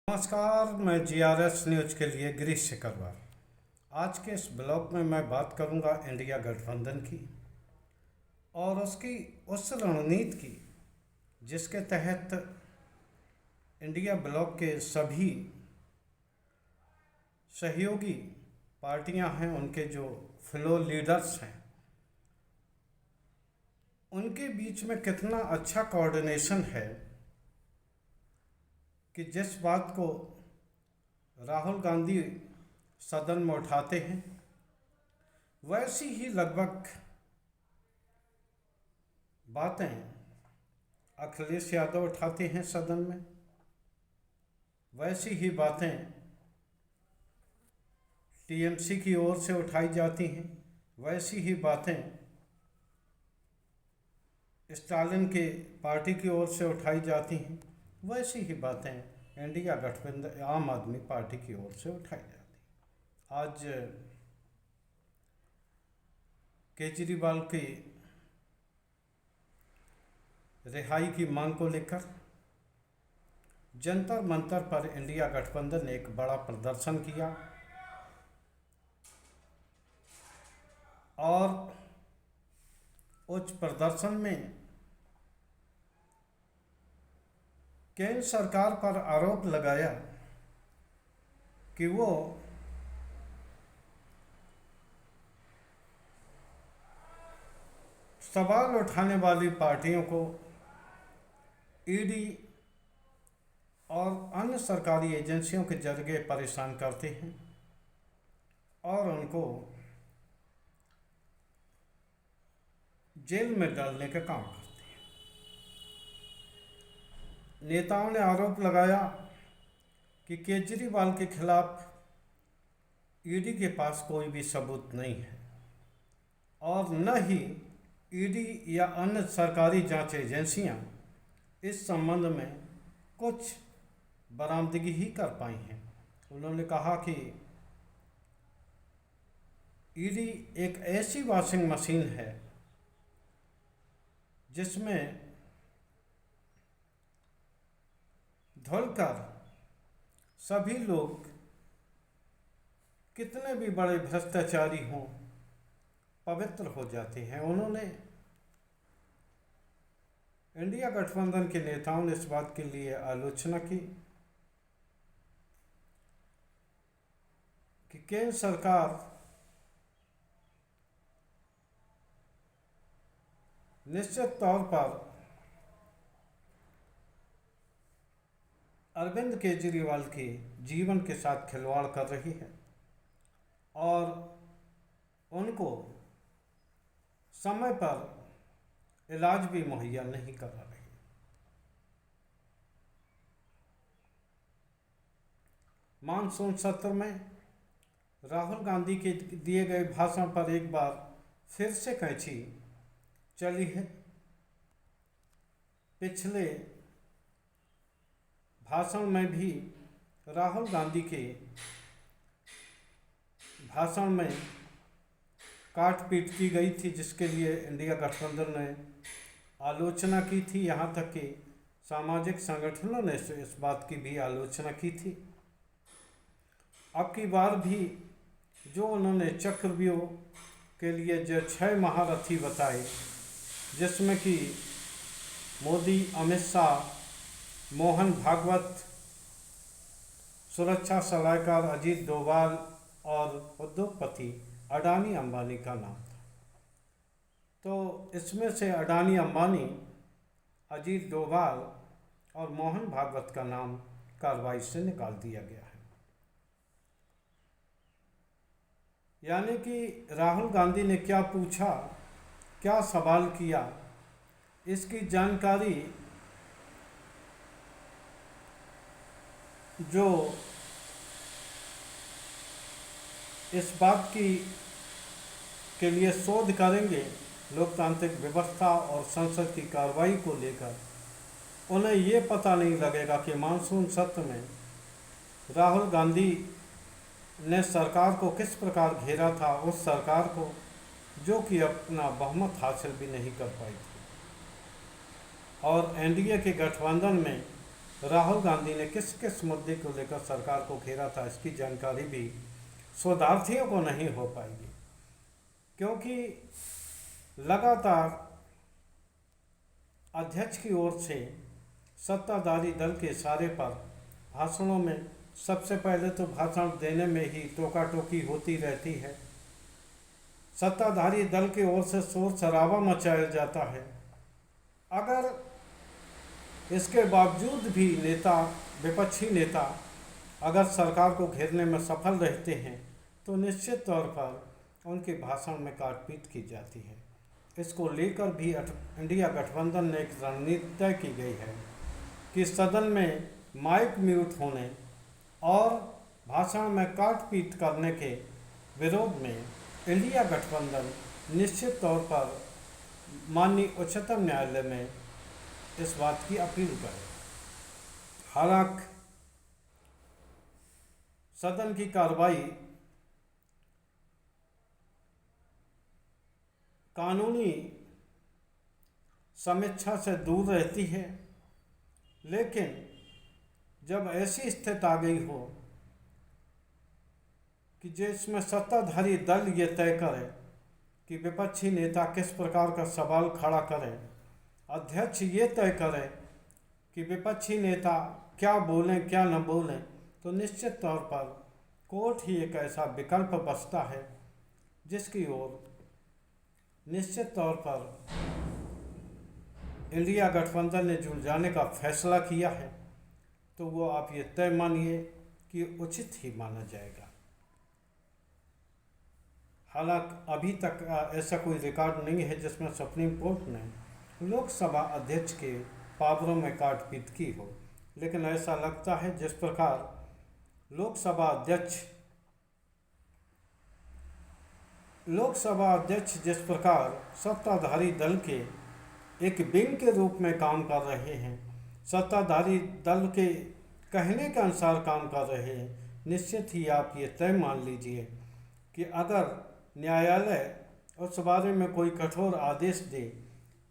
नमस्कार, मैं GRS news के लिए गिरीश सिकरवार। आज के इस ब्लॉग में मैं बात करूंगा इंडिया गठबंधन की और उसकी उस रणनीति की जिसके तहत इंडिया ब्लॉक के सभी सहयोगी पार्टियां हैं, उनके जो फ्लो लीडर्स हैं, उनके बीच में कितना अच्छा कोऑर्डिनेशन है कि जिस बात को राहुल गांधी सदन में उठाते हैं वैसी ही लगभग बातें अखिलेश यादव उठाते हैं सदन में, वैसी ही बातें टीएमसी की ओर से उठाई जाती हैं, वैसी ही बातें स्टालिन के पार्टी की ओर से उठाई जाती हैं, वैसी ही बातें इंडिया गठबंधन आम आदमी पार्टी की ओर से उठाई जाती हैं। आज केजरीवाल की रिहाई की मांग को लेकर जंतर मंतर पर इंडिया गठबंधन ने एक बड़ा प्रदर्शन किया और उस प्रदर्शन में केंद्र सरकार पर आरोप लगाया कि वो सवाल उठाने वाली पार्टियों को ईडी और अन्य सरकारी एजेंसियों के जरिए परेशान करते हैं और उनको जेल में डालने का काम करते हैं। नेताओं ने आरोप लगाया कि केजरीवाल के खिलाफ ईडी के पास कोई भी सबूत नहीं है और न ही ईडी या अन्य सरकारी जांच एजेंसियां इस संबंध में कुछ बरामदगी ही कर पाई हैं। उन्होंने कहा कि ईडी एक ऐसी वॉशिंग मशीन है जिसमें धुलकर सभी लोग कितने भी बड़े भ्रष्टाचारी हों पवित्र हो जाते हैं। उन्होंने इंडिया गठबंधन के नेताओं ने इस बात के लिए आलोचना की कि केंद्र सरकार निश्चित तौर पर अरविंद केजरीवाल के जीवन के साथ खिलवाड़ कर रही है और उनको समय पर इलाज भी मुहैया नहीं करा रही। मानसून सत्र में राहुल गांधी के दिए गए भाषण पर एक बार फिर से कैंची चली है। पिछले भाषण में भी राहुल गांधी के भाषण में काट पीट की गई थी, जिसके लिए इंडिया गठबंधन ने आलोचना की थी। यहाँ तक कि सामाजिक संगठनों ने इस बात की भी आलोचना की थी। अब की बार भी जो उन्होंने चक्रव्यूह के लिए जो 6 महारथी बताए, जिसमें कि मोदी, अमित शाह, मोहन भागवत, सुरक्षा सलाहकार अजीत डोभाल और उद्योगपति अडानी अंबानी का नाम था। तो इसमें से अडानी अंबानी, अजीत डोभाल और मोहन भागवत का नाम कार्रवाई से निकाल दिया गया है। यानी कि राहुल गांधी ने क्या पूछा, क्या सवाल किया, इसकी जानकारी जो इस बात की के लिए शोध करेंगे लोकतांत्रिक व्यवस्था और संसद की कार्रवाई को लेकर, उन्हें ये पता नहीं लगेगा कि मानसून सत्र में राहुल गांधी ने सरकार को किस प्रकार घेरा था, उस सरकार को जो कि अपना बहुमत हासिल भी नहीं कर पाई थी। और एनडीए के गठबंधन में राहुल गांधी ने किस किस मुद्दे को लेकर सरकार को घेरा था, इसकी जानकारी भी शोधार्थियों को नहीं हो पाएगी, क्योंकि लगातार अध्यक्ष की ओर से सत्ताधारी दल के इशारे पर भाषणों में सबसे पहले तो भाषण देने में ही टोका टोकी होती रहती है। सत्ताधारी दल की ओर से शोर शराबा मचाया जाता है। अगर इसके बावजूद भी विपक्षी नेता अगर सरकार को घेरने में सफल रहते हैं तो निश्चित तौर पर उनके भाषण में काटपीट की जाती है। इसको लेकर भी इंडिया गठबंधन ने एक रणनीति तय की गई है कि सदन में माइक म्यूट होने और भाषण में काटपीट करने के विरोध में इंडिया गठबंधन निश्चित तौर पर माननीय उच्चतम न्यायालय में इस बात की अपील करे। हालांकि सदन की कार्रवाई कानूनी समीक्षा से दूर रहती है, लेकिन जब ऐसी स्थिति आ गई हो कि जिसमें सत्ताधारी दल ये तय करे कि विपक्षी नेता किस प्रकार का सवाल खड़ा करें, अध्यक्ष ये तय करे कि विपक्षी नेता क्या बोलें क्या न बोलें, तो निश्चित तौर पर कोर्ट ही एक ऐसा विकल्प बचता है जिसकी ओर निश्चित तौर पर इंडिया गठबंधन ने जुड़ जाने का फैसला किया है, तो वो आप ये तय मानिए कि उचित ही माना जाएगा। हालांकि अभी तक ऐसा कोई रिकॉर्ड नहीं है जिसमें सुप्रीम कोर्ट ने लोकसभा अध्यक्ष के पावरों में काटपीट की हो, लेकिन ऐसा लगता है जिस प्रकार लोकसभा अध्यक्ष जिस प्रकार सत्ताधारी दल के एक विंग के रूप में काम कर रहे हैं, सत्ताधारी दल के कहने के अनुसार काम कर रहे हैं, निश्चित ही आप ये तय मान लीजिए कि अगर न्यायालय उस बारे में कोई कठोर आदेश दे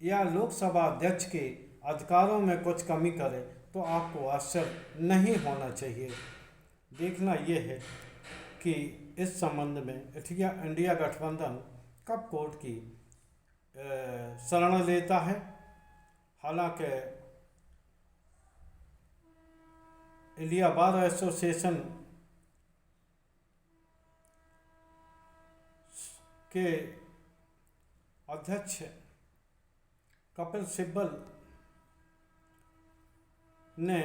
या लोकसभा अध्यक्ष के अधिकारों में कुछ कमी करे तो आपको आश्चर्य नहीं होना चाहिए। देखना ये है कि इस संबंध में इंडिया गठबंधन कब कोर्ट की शरण लेता है। हालांकि इंडिया बार एसोसिएशन के अध्यक्ष कपिल सिब्बल ने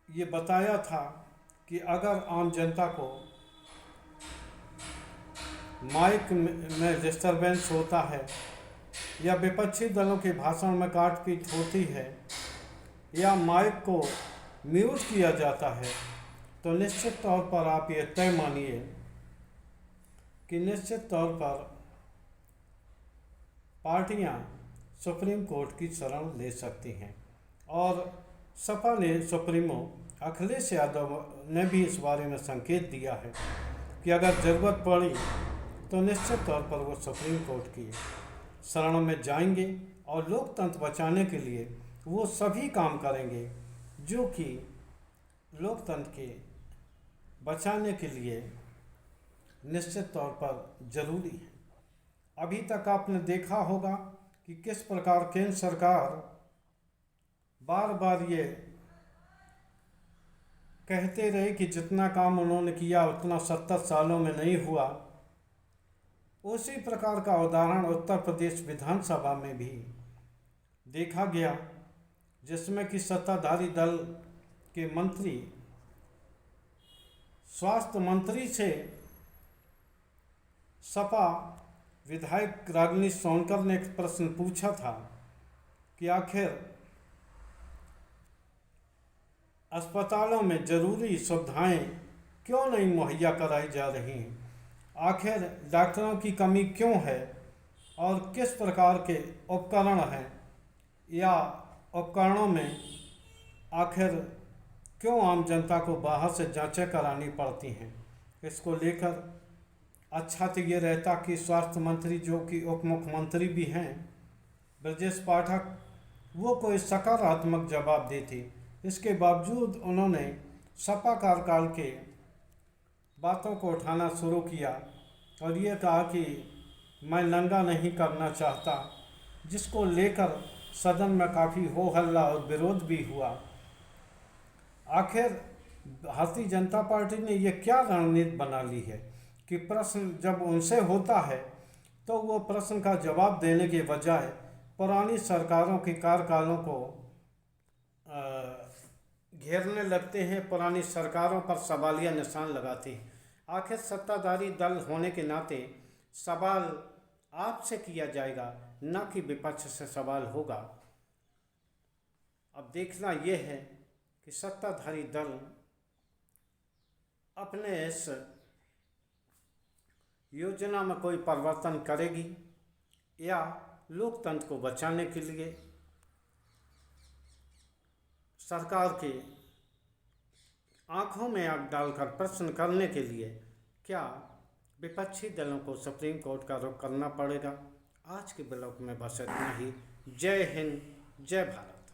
ये बताया था कि अगर आम जनता को माइक में डिस्टरबेंस होता है या विपक्षी दलों के भाषण में काटपीट होती है या माइक को म्यूट किया जाता है, तो निश्चित तौर पर आप ये तय मानिए कि निश्चित तौर पर पार्टियां सुप्रीम कोर्ट की शरण ले सकती हैं। और सपा ने सुप्रीमो अखिलेश यादव ने भी इस बारे में संकेत दिया है कि अगर ज़रूरत पड़ी तो निश्चित तौर पर वो सुप्रीम कोर्ट की शरण में जाएंगे और लोकतंत्र बचाने के लिए वो सभी काम करेंगे जो कि लोकतंत्र के बचाने के लिए निश्चित तौर पर ज़रूरी है। अभी तक आपने देखा होगा कि किस प्रकार केंद्र सरकार बार बार ये कहते रहे कि जितना काम उन्होंने किया उतना 70 सालों में नहीं हुआ। उसी प्रकार का उदाहरण उत्तर प्रदेश विधानसभा में भी देखा गया, जिसमें कि सत्ताधारी दल के मंत्री स्वास्थ्य मंत्री से सपा विधायक रागिनी सोनकर ने एक प्रश्न पूछा था कि आखिर अस्पतालों में ज़रूरी सुविधाएं क्यों नहीं मुहैया कराई जा रही हैं, आखिर डॉक्टरों की कमी क्यों है और किस प्रकार के उपकरण हैं या उपकरणों में आखिर क्यों आम जनता को बाहर से जांचें करानी पड़ती हैं। इसको लेकर अच्छा तो ये रहता कि स्वास्थ्य मंत्री जो कि उप मुख्यमंत्री भी हैं ब्रजेश पाठक, वो कोई सकारात्मक जवाब देते। इसके बावजूद उन्होंने सपा कार्यकाल के बातों को उठाना शुरू किया और ये कहा कि मैं नंगा नहीं करना चाहता, जिसको लेकर सदन में काफ़ी हो हल्ला और विरोध भी हुआ। आखिर भारतीय जनता पार्टी ने ये क्या रणनीति बना ली है कि प्रश्न जब उनसे होता है तो वो प्रश्न का जवाब देने के बजाय पुरानी सरकारों के कार्यकालों को घेरने लगते हैं, पुरानी सरकारों पर सवालिया निशान लगाते हैं। आखिर सत्ताधारी दल होने के नाते सवाल आपसे किया जाएगा, न कि विपक्ष से सवाल होगा। अब देखना यह है कि सत्ताधारी दल अपने इस योजना में कोई परिवर्तन करेगी या लोकतंत्र को बचाने के लिए सरकार के आंखों में आग डालकर प्रश्न करने के लिए क्या विपक्षी दलों को सुप्रीम कोर्ट का रुख करना पड़ेगा। आज के ब्लॉग में बस इतना ही। जय हिंद, जय भारत।